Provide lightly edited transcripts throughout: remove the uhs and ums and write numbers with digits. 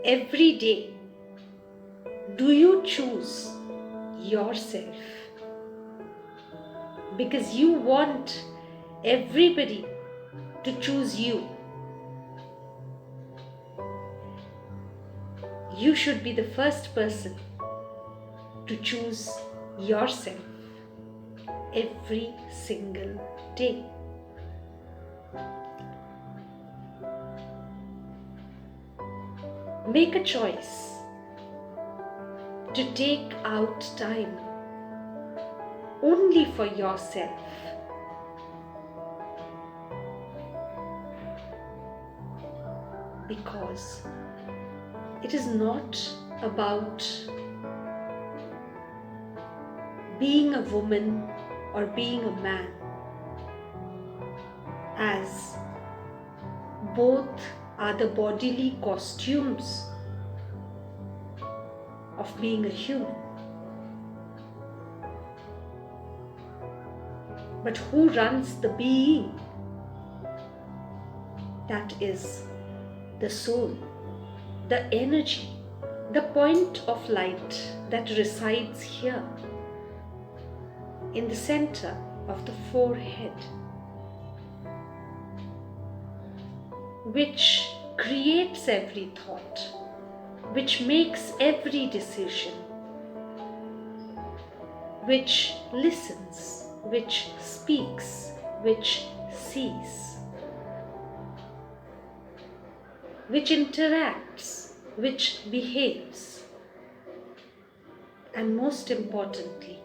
every day, do you choose yourself? Because you want everybody to choose you. You should be the first person to choose yourself every single day. Make a choice to take out time only for yourself. Because it is not about being a woman or being a man, as both are the bodily costumes of being a human. But who runs the being? That is the soul, the energy, the point of light that resides here in the center of the forehead, which creates every thought, which makes every decision, which listens, which speaks, which sees, which interacts, which behaves, and most importantly,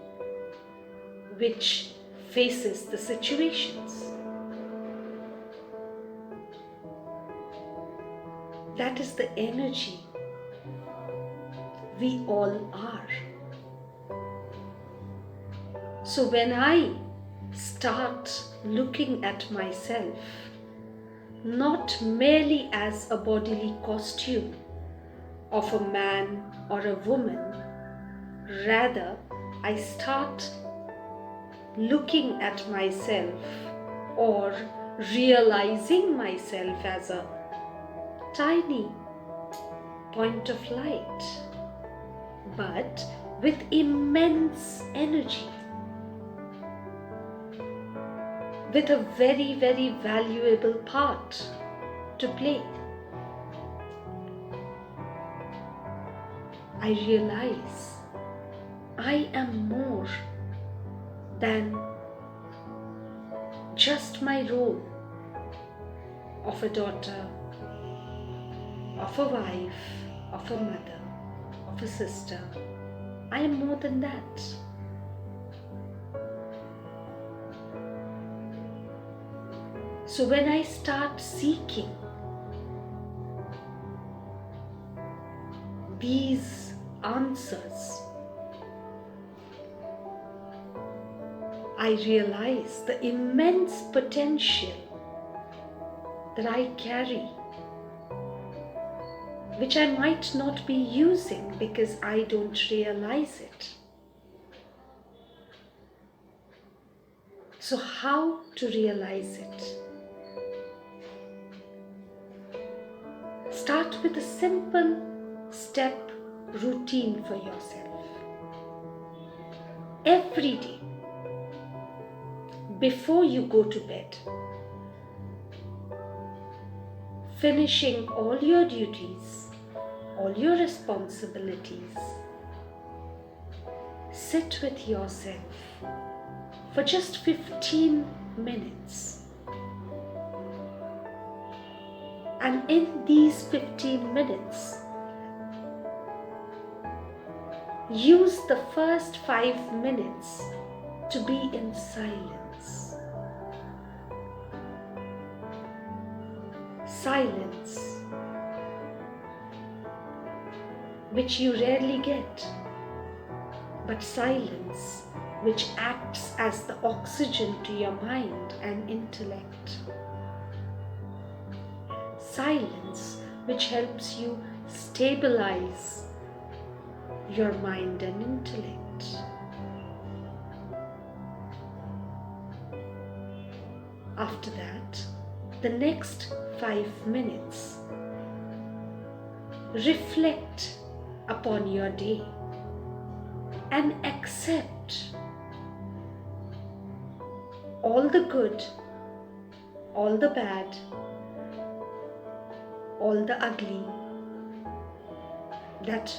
which faces the situations. That is the energy we all are. So when I start looking at myself not merely as a bodily costume of a man or a woman, rather I start looking at myself or realizing myself as a tiny point of light, but with immense energy, with a very, very valuable part to play. I realize I am more than just my role of a daughter, of a wife, of a mother, of a sister. I am more than that. So when I start seeking these answers, I realize the immense potential that I carry, which I might not be using because I don't realize it. So how to realize it? Start with a simple step routine for yourself. Every day, before you go to bed, finishing all your duties, all your responsibilities, sit with yourself for just 15 minutes. And in these 15 minutes, use the first 5 minutes to be in silence. Silence, which you rarely get, but silence which acts as the oxygen to your mind and intellect. Silence which helps you stabilize your mind and intellect. After that, the next 5 minutes, reflect upon your day and accept all the good, all the bad, all the ugly that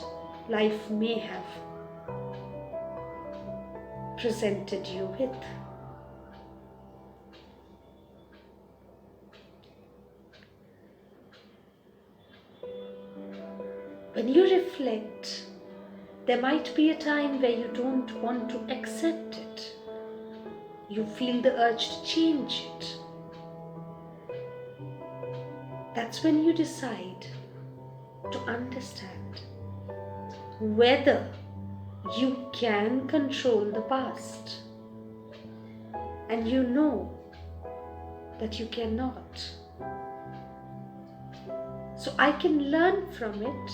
life may have presented you with. When you reflect, there might be a time where you don't want to accept it. You feel the urge to change it. That's when you decide to understand whether you can control the past, and you know that you cannot. So I can learn from it.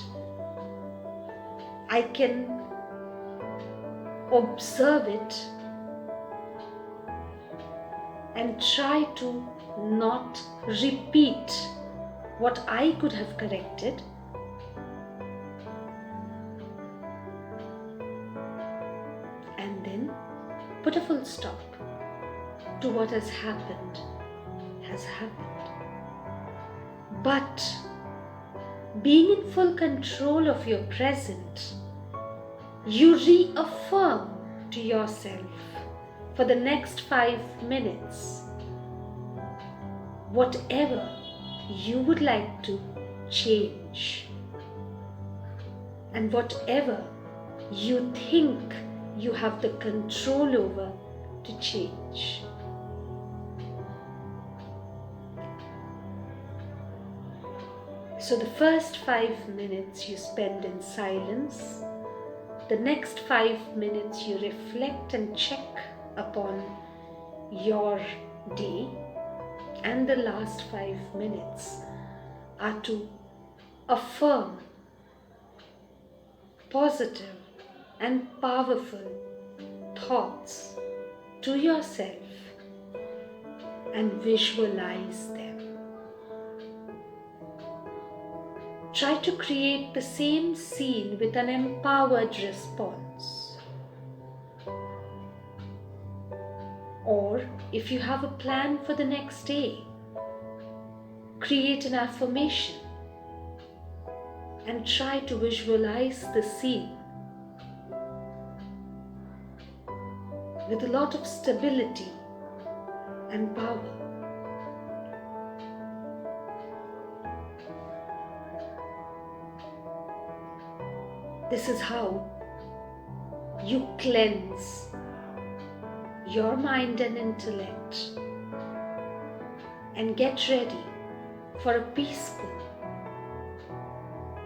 I can observe it and try to not repeat what I could have corrected, and then put a full stop to what has happened. But being in full control of your present, you reaffirm to yourself for the next 5 minutes whatever you would like to change and whatever you think you have the control over to change. So the first 5 minutes you spend in silence. The next 5 minutes you reflect and check upon your day. And the last 5 minutes are to affirm positive and powerful thoughts to yourself and visualize them. Try to create the same scene with an empowered response. Or if you have a plan for the next day, create an affirmation and try to visualize the scene with a lot of stability and power. This is how you cleanse your mind and intellect and get ready for a peaceful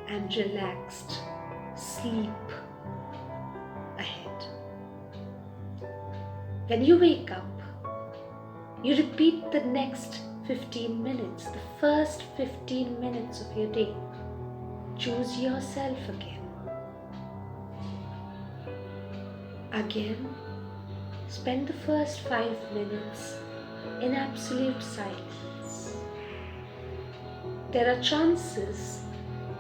and relaxed sleep ahead. When you wake up, you repeat the next 15 minutes, the first 15 minutes of your day. Choose yourself again. Again, spend the first 5 minutes in absolute silence. There are chances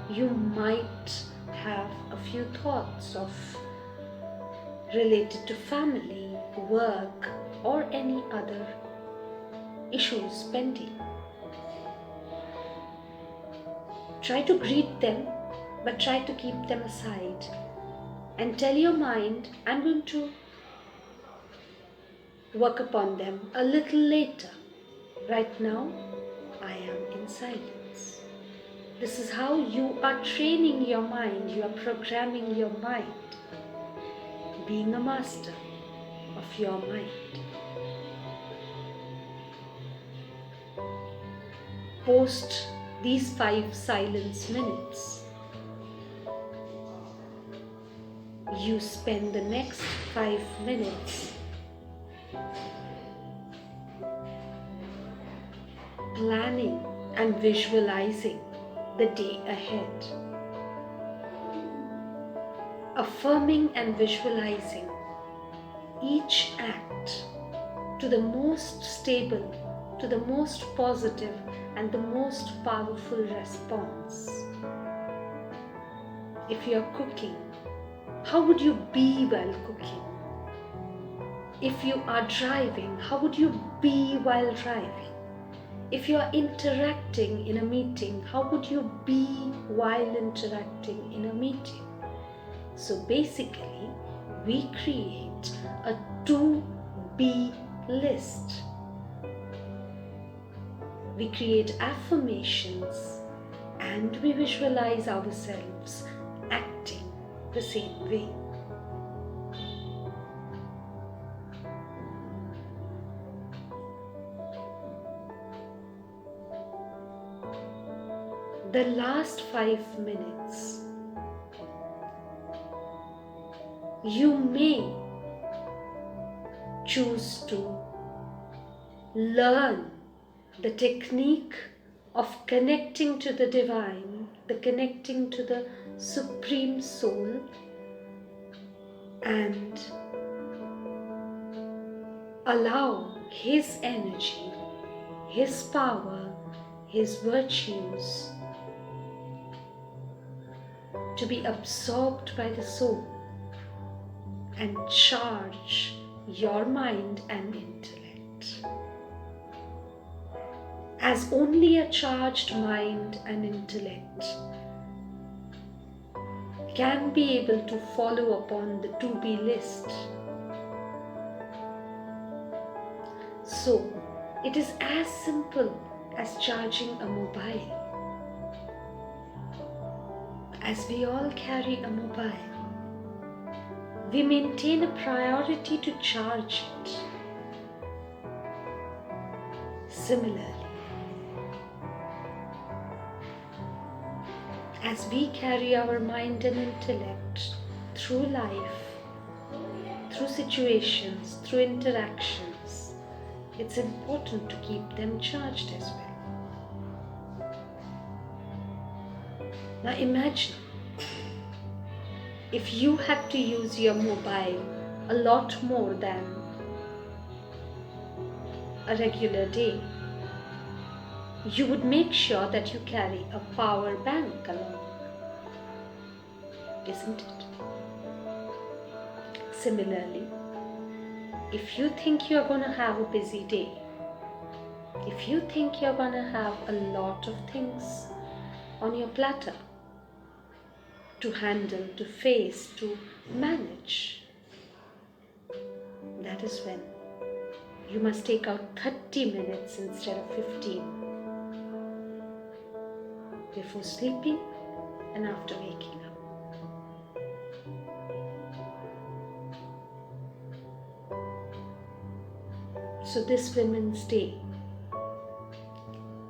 you might have a few thoughts related to family, work, or any other issues pending. Try to greet them, but try to keep them aside. And tell your mind, I'm going to work upon them a little later. Right now, I am in silence. This is how you are training your mind, you are programming your mind, being a master of your mind. Post these 5 silence minutes. You spend the next 5 minutes planning and visualizing the day ahead, affirming and visualizing each act to the most stable, to the most positive and the most powerful response. If you are cooking, how would you be while cooking? If you are driving, how would you be while driving? If you are interacting in a meeting, how would you be while interacting in a meeting? So basically, we create a to-be list. We create affirmations and we visualize ourselves acting the same way. The last 5 minutes, you may choose to learn the technique of connecting to the divine, the connecting to the Supreme Soul, and allow His energy, His power, His virtues to be absorbed by the soul and charge your mind and intellect. As only a charged mind and intellect can be able to follow upon the to-be list. So, it is as simple as charging a mobile. As we all carry a mobile, we maintain a priority to charge it. Similarly, as we carry our mind and intellect through life, through situations, through interactions, it's important to keep them charged as well. Now imagine if you had to use your mobile a lot more than a regular day, you would make sure that you carry a power bank along, isn't it? Similarly, if you think you're going to have a busy day, if you think you're going to have a lot of things on your platter to handle, to face, to manage, that is when you must take out 30 minutes instead of 15 before sleeping and after waking up. So this Women's Day,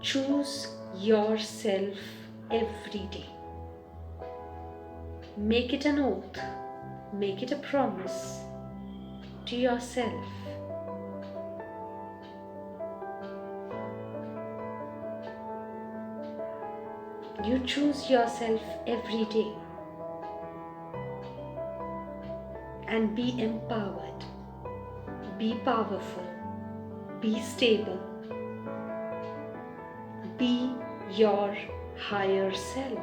choose yourself every day. Make it an oath, make it a promise to yourself. You choose yourself every day and be empowered, be powerful, be stable, be your higher self.